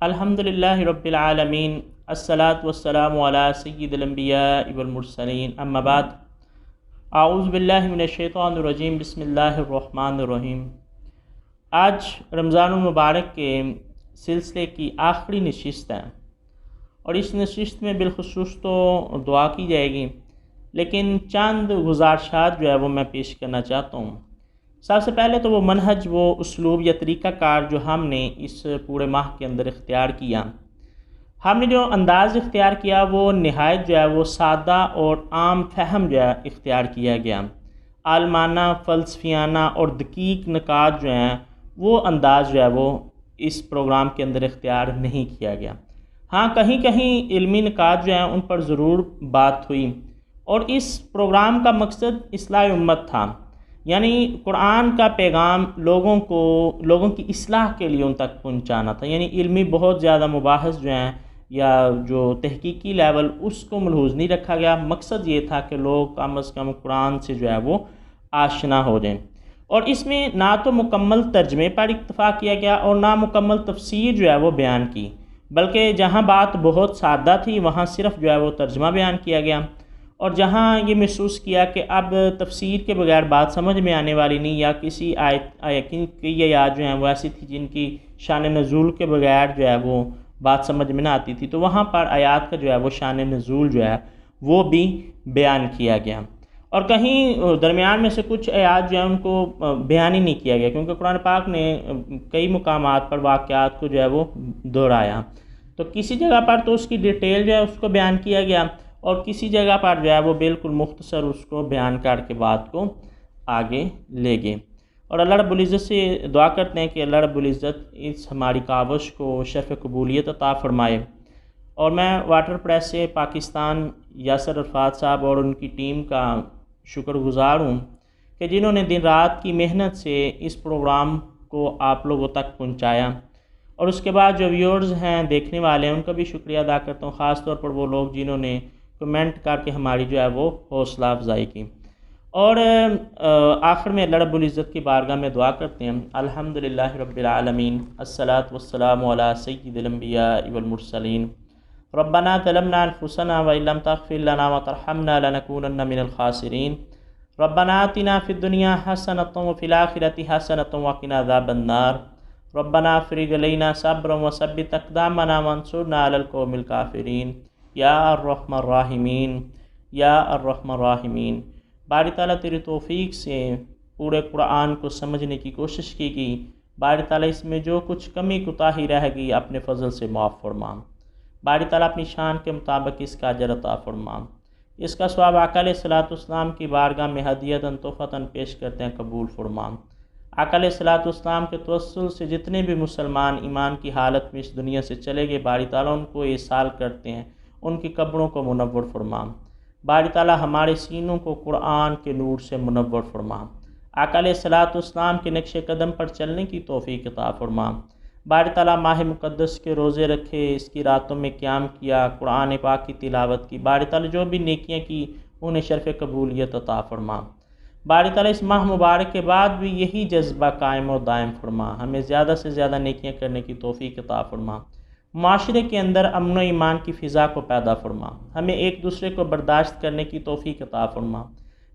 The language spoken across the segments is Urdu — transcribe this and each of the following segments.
الحمدللہ رب العالمین، الصلاۃ والسلام علی سید الانبیاء والمرسلین، اما بعد، اعوذ باللہ من الشیطان الرجیم، بسم اللہ الرحمن الرحیم۔ آج رمضان المبارک کے سلسلے کی آخری نشست ہے، اور اس نشست میں بالخصوص تو دعا کی جائے گی، لیکن چند گزارشات جو ہے وہ میں پیش کرنا چاہتا ہوں۔ سب سے پہلے تو وہ منہج، وہ اسلوب یا طریقہ کار جو ہم نے اس پورے ماہ کے اندر اختیار کیا، ہم نے جو انداز اختیار کیا وہ نہایت جو ہے وہ سادہ اور عام فہم جو ہے اختیار کیا گیا۔ عالمانہ، فلسفیانہ اور دقیق نکات جو ہیں وہ انداز جو ہے وہ اس پروگرام کے اندر اختیار نہیں کیا گیا۔ ہاں، کہیں کہیں علمی نکات جو ہیں ان پر ضرور بات ہوئی، اور اس پروگرام کا مقصد اصلاح امت تھا، یعنی قرآن کا پیغام لوگوں کی اصلاح کے لیے ان تک پہنچانا تھا۔ یعنی علمی بہت زیادہ مباحث جو ہیں یا جو تحقیقی لیول اس کو ملحوظ نہیں رکھا گیا، مقصد یہ تھا کہ لوگ کم از کم قرآن سے جو ہے وہ آشنا ہو جائیں۔ اور اس میں نہ تو مکمل ترجمے پر اکتفا کیا گیا اور نہ مکمل تفسیر جو ہے وہ بیان کی، بلکہ جہاں بات بہت سادہ تھی وہاں صرف جو ہے وہ ترجمہ بیان کیا گیا، اور جہاں یہ محسوس کیا کہ اب تفسیر کے بغیر بات سمجھ میں آنے والی نہیں، یا کسی آیت کی آیات جو ہیں وہ ایسی تھی جن کی شان نزول کے بغیر جو ہے وہ بات سمجھ میں نہ آتی تھی، تو وہاں پر آیات کا جو ہے وہ شان نزول جو ہے وہ بھی بیان کیا گیا۔ اور کہیں درمیان میں سے کچھ آیات جو ہیں ان کو بیان ہی نہیں کیا گیا، کیونکہ قرآن پاک نے کئی مقامات پر واقعات کو جو ہے وہ دہرایا، تو کسی جگہ پر تو اس کی ڈیٹیل جو ہے اس کو بیان کیا گیا، اور کسی جگہ پر جو ہے وہ بالکل مختصر اس کو بیان کر کے بات کو آگے لے گئے۔ اور اللہ رب العزت سے دعا کرتے ہیں کہ اللہ رب العزت اس ہماری کاوش کو شرف قبولیت عطا فرمائے۔ اور میں واٹر پریس سے پاکستان یاسر عرفات صاحب اور ان کی ٹیم کا شکر گزار ہوں کہ جنہوں نے دن رات کی محنت سے اس پروگرام کو آپ لوگوں تک پہنچایا، اور اس کے بعد جو ویورز ہیں، دیکھنے والے ہیں، ان کا بھی شکریہ ادا کرتا ہوں، خاص طور پر وہ لوگ جنہوں نے کمنٹ کر کے ہماری جو ہے وہ حوصلہ افزائی کی۔ اور آخر میں اللہ رب العزت کی بارگاہ میں دعا کرتے ہیں، الحمدللہ رب العالمین، الصلاۃ والسلام علی سید الانبیاء والمرسلین، ربنا ظلمنا انفسنا وان لم تغفر لنا وترحمنا لنکونن من الخاسرین، ربنا آتنا فی الدنیا حسنۃ وفی الآخرۃ حسنۃ وقنا عذاب النار، ربنا افرغ علینا صبرا وثبت اقدامنا وانصرنا علی القوم الکافرین، یا الرحمن الراحمین، یا الرحمن الراحمین۔ باری تعالیٰ تیری توفیق سے پورے قرآن کو سمجھنے کی کوشش کی گئی، باری تعالیٰ اس میں جو کچھ کمی کوتاہی رہ گئی اپنے فضل سے معاف فرما، باری تعالیٰ اپنی شان کے مطابق اس کا اجر عطا فرما۔ اس کا ثواب آقا علیہ الصلوۃ والسلام کی بارگاہ میں ہدیۃً تحفۃً پیش کرتے ہیں، قبول فرما۔ آقا علیہ الصلوۃ والسلام کے توسل سے جتنے بھی مسلمان ایمان کی حالت میں اس دنیا سے چلے گئے، باری تعالیٰ ان کو احسال کرتے ہیں، ان کی قبروں کو منور فرما۔ باری تعالیٰ ہمارے سینوں کو قرآن کے نور سے منور فرما۔ آقا علیہ الصلوۃ والسلام کے نقش قدم پر چلنے کی توفیق عطا فرما۔ باری تعالیٰ ماہ مقدس کے روزے رکھے، اس کی راتوں میں قیام کیا، قرآن پاک کی تلاوت کی، باری تعالیٰ جو بھی نیکیاں کی انہیں شرف قبولیت عطا فرما۔ باری تعالیٰ اس ماہ مبارک کے بعد بھی یہی جذبہ قائم و دائم فرما، ہمیں زیادہ سے زیادہ نیکیاں کرنے کی توفیق عطا فرما۔ معاشرے کے اندر امن و ایمان کی فضا کو پیدا فرما، ہمیں ایک دوسرے کو برداشت کرنے کی توفیق عطا فرما۔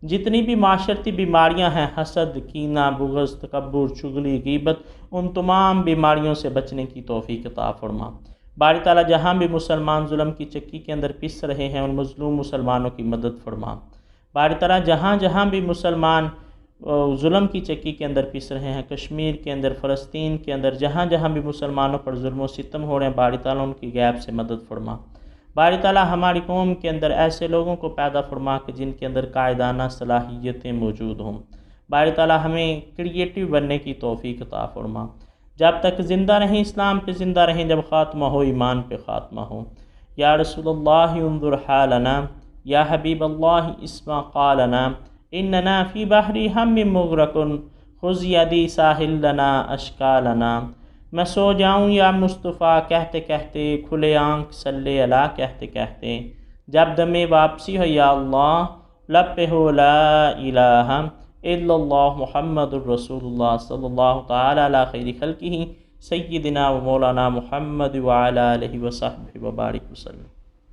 جتنی بھی معاشرتی بیماریاں ہیں، حسد، کینہ، بغض، تکبر، چغلی، غیبت، ان تمام بیماریوں سے بچنے کی توفیق عطا فرما۔ باری تعالیٰ جہاں بھی مسلمان ظلم کی چکی کے اندر پس رہے ہیں، ان مظلوم مسلمانوں کی مدد فرما۔ باری تعالیٰ جہاں بھی مسلمان ظلم کی چکی کے اندر پس رہے ہیں، کشمیر کے اندر، فلسطین کے اندر، جہاں بھی مسلمانوں پر ظلم و ستم ہو رہے ہیں، باری تعالیٰ ان کی غیب سے مدد فرما۔ باری تعالیٰ ہماری قوم کے اندر ایسے لوگوں کو پیدا فرما کہ جن کے اندر قائدانہ صلاحیتیں موجود ہوں۔ باری تعالیٰ ہمیں کریٹیو بننے کی توفیق عطا فرما۔ جب تک زندہ رہیں اسلام پہ زندہ رہیں، جب خاتمہ ہو ایمان پہ خاتمہ ہو۔ یا رسول اللہ انظر حالنا، یا حبیب اللہ اسمع قالنا، اننا فی بحر ہم مغرق، خذ یدی ساحل لنا اشکالنا۔ میں سو جاؤں یا مصطفیٰ کہتے کہتے، کھلے آنکھ صلی اللہ کہتے کہتے، جب دم واپسی ہو یا اللہ، لب پہ ہو لا الہ الا اللہ محمد الرسول اللہ صلی اللہ تعالی علی خیر خلقہ سیدنا و مولانا محمد وعلی آلہ وصحبہ وبارک وسلم۔